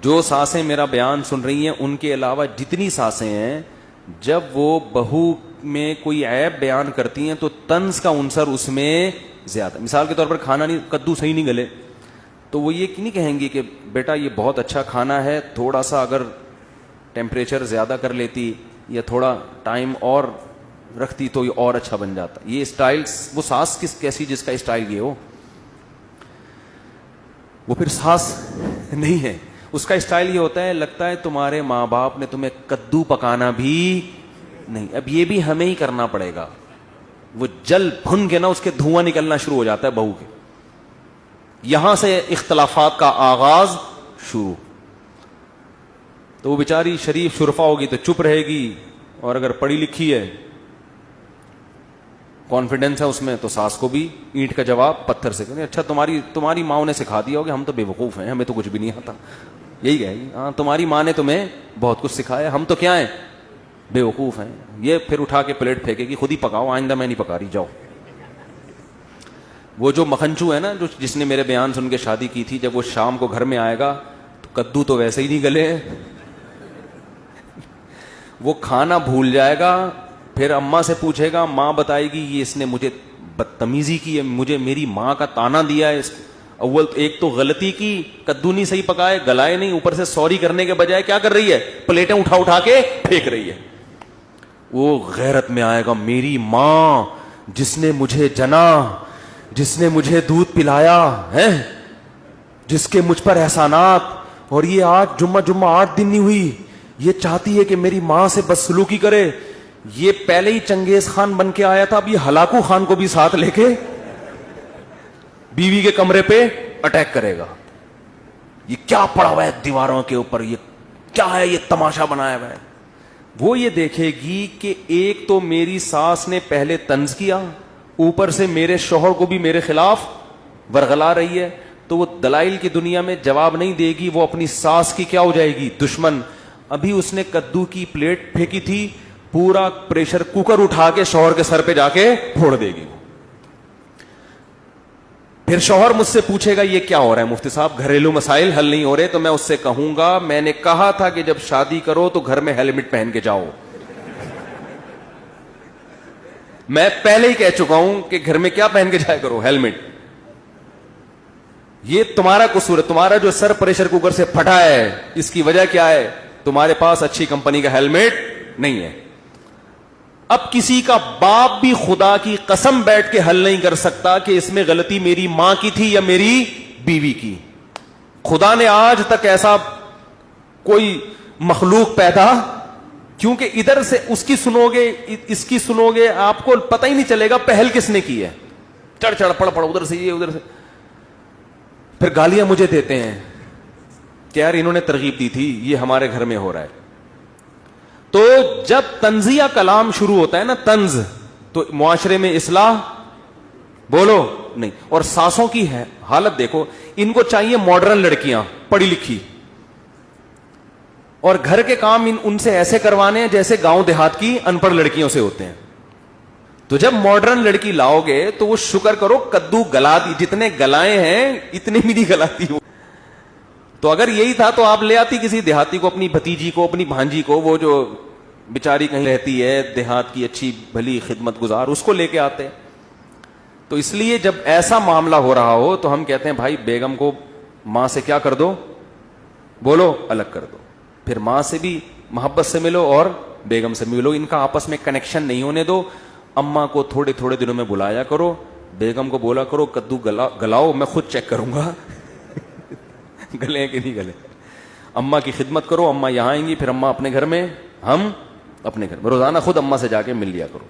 جو ساسیں میرا بیان سن رہی ہیں ان کے علاوہ جتنی ساسیں ہیں، جب وہ بہو میں کوئی عیب بیان کرتی ہیں تو طنز کا عنصر اس میں زیادہ. مثال کے طور پر کھانا نہیں، کدو صحیح نہیں گلے، تو وہ یہ نہیں کہیں گی کہ بیٹا یہ بہت اچھا کھانا ہے، تھوڑا سا اگر ٹیمپریچر زیادہ کر لیتی یا تھوڑا ٹائم اور رکھتی تو یہ اور اچھا بن جاتا. یہ اسٹائل، وہ ساس کیسی جس کا اسٹائل یہ ہو، وہ پھر ساس نہیں ہے. اس کا اسٹائل یہ ہوتا ہے، لگتا ہے تمہارے ماں باپ نے تمہیں کدو پکانا بھی نہیں، اب یہ بھی ہمیں ہی کرنا پڑے گا. وہ جل بھن کے نا اس کے دھواں نکلنا شروع ہو جاتا ہے بہو کے. یہاں سے اختلافات کا آغاز شروع. تو وہ بیچاری شریف شرفا ہوگی تو چپ رہے گی، اور اگر پڑھی لکھی ہے، کانفیڈنس ہے اس میں، تو ساس کو بھی اینٹ کا جواب پتھر سے کریں. اچھا تمہاری ماں نے سکھا دیا ہوگا، ہم تو بے وقوف ہیں، ہمیں تو کچھ بھی نہیں آتا. یہی کہے گی، ہاں تمہاری ماں نے تمہیں بہت کچھ سکھایا، ہم تو کیا ہیں، بے وقوف ہیں. یہ پھر اٹھا کے پلیٹ پھینکے گی، خود ہی پکاؤ، آئندہ میں نہیں پکا رہی، جاؤ. وہ جو مکھنچو ہے نا، جس نے میرے بیان سن کے شادی کی تھی، جب وہ شام کو گھر میں آئے گا تو کدو تو ویسے ہی نہیں گلے، وہ کھانا بھول جائے گا. پھر اماں سے پوچھے گا، ماں بتائے گی یہ اس نے مجھے بدتمیزی کی ہے، مجھے میری ماں کا تانا دیا ہے. اس اول ایک تو غلطی کی، کدو نہیں صحیح پکائے، گلائے نہیں، اوپر سے سوری کرنے کے بجائے کیا کر رہی ہے، پلیٹیں اٹھا کے پھینک رہی ہے. وہ غیرت میں آئے گا، میری ماں جس نے مجھے جنا، جس نے مجھے دودھ پلایا ہے، جس کے مجھ پر احسانات، اور یہ آج جمعہ 8 دن نہیں ہوئی، یہ چاہتی ہے کہ میری ماں سے بدسلوکی کرے. یہ پہلے ہی چنگیز خان بن کے آیا تھا، اب یہ ہلاکو خان کو بھی ساتھ لے کے بیوی کے کمرے پہ اٹیک کرے گا. یہ کیا پڑا ہوا ہے دیواروں کے اوپر، یہ کیا ہے، یہ تماشا بنایا ہوا ہے. وہ یہ دیکھے گی کہ ایک تو میری ساس نے پہلے طنز کیا، اوپر سے میرے شوہر کو بھی میرے خلاف ورغلا رہی ہے. تو وہ دلائل کی دنیا میں جواب نہیں دے گی، وہ اپنی ساس کی کیا ہو جائے گی، دشمن. ابھی اس نے کدو کی پلیٹ پھینکی تھی، پورا پریشر کوکر اٹھا کے شوہر کے سر پہ جا کے پھوڑ دے گی. پھر شوہر مجھ سے پوچھے گا یہ کیا ہو رہا ہے مفتی صاحب، گھریلو مسائل حل نہیں ہو رہے. تو میں اس سے کہوں گا، میں نے کہا تھا کہ جب شادی کرو تو گھر میں ہیلمٹ پہن کے جاؤ. میں پہلے ہی کہہ چکا ہوں کہ گھر میں کیا پہن کے جایا کرو، ہیلمٹ. یہ تمہارا قصور ہے، تمہارا جو سر پریشر کوکر سے پھٹا ہے، اس کی وجہ کیا ہے، تمہارے پاس اچھی کمپنی کا ہیلمٹ نہیں ہے. اب کسی کا باپ بھی خدا کی قسم بیٹھ کے حل نہیں کر سکتا کہ اس میں غلطی میری ماں کی تھی یا میری بیوی کی. خدا نے آج تک ایسا کوئی مخلوق پیدا، کیونکہ ادھر سے اس کی سنو گے، اس کی سنو گے، آپ کو پتہ ہی نہیں چلے گا پہل کس نے کی ہے. چڑھ پڑ ادھر سے یہ ادھر سے. پھر گالیاں مجھے دیتے ہیں کہ یار انہوں نے ترغیب دی تھی، یہ ہمارے گھر میں ہو رہا ہے. تو جب طنزیہ کلام شروع ہوتا ہے نا، طنز، تو معاشرے میں اصلاح بولو نہیں. اور ساسوں کی ہے حالت دیکھو، ان کو چاہیے ماڈرن لڑکیاں پڑھی لکھی، اور گھر کے کام ان سے ایسے کروانے ہیں جیسے گاؤں دیہات کی ان پڑھ لڑکیوں سے ہوتے ہیں. تو جب ماڈرن لڑکی لاؤ گے تو وہ شکر کرو کدو گلا دی، جتنے گلائے ہیں اتنے بھی نہیں گلاتی ہو. تو اگر یہی تھا تو آپ لے آتی کسی دیہاتی کو، اپنی بھتیجی کو، اپنی بھانجی کو، وہ جو بیچاری کہیں رہتی ہے دیہات کی اچھی بھلی خدمت گزار، اس کو لے کے آتے. تو اس لیے جب ایسا معاملہ ہو رہا ہو تو ہم کہتے ہیں بھائی بیگم کو ماں سے کیا کر دو، بولو الگ کر دو. پھر ماں سے بھی محبت سے ملو اور بیگم سے ملو، ان کا آپس میں کنیکشن نہیں ہونے دو. اماں کو تھوڑے تھوڑے دنوں میں بلایا کرو، بیگم کو بولا کرو کدو گلاؤ، میں خود چیک کروں گا گلے کہ نہیں گلے. اماں کی خدمت کرو، اماں یہاں آئیں گی، پھر اماں اپنے گھر میں، ہم اپنے گھر میں. روزانہ خود اماں سے جا کے مل لیا کرو.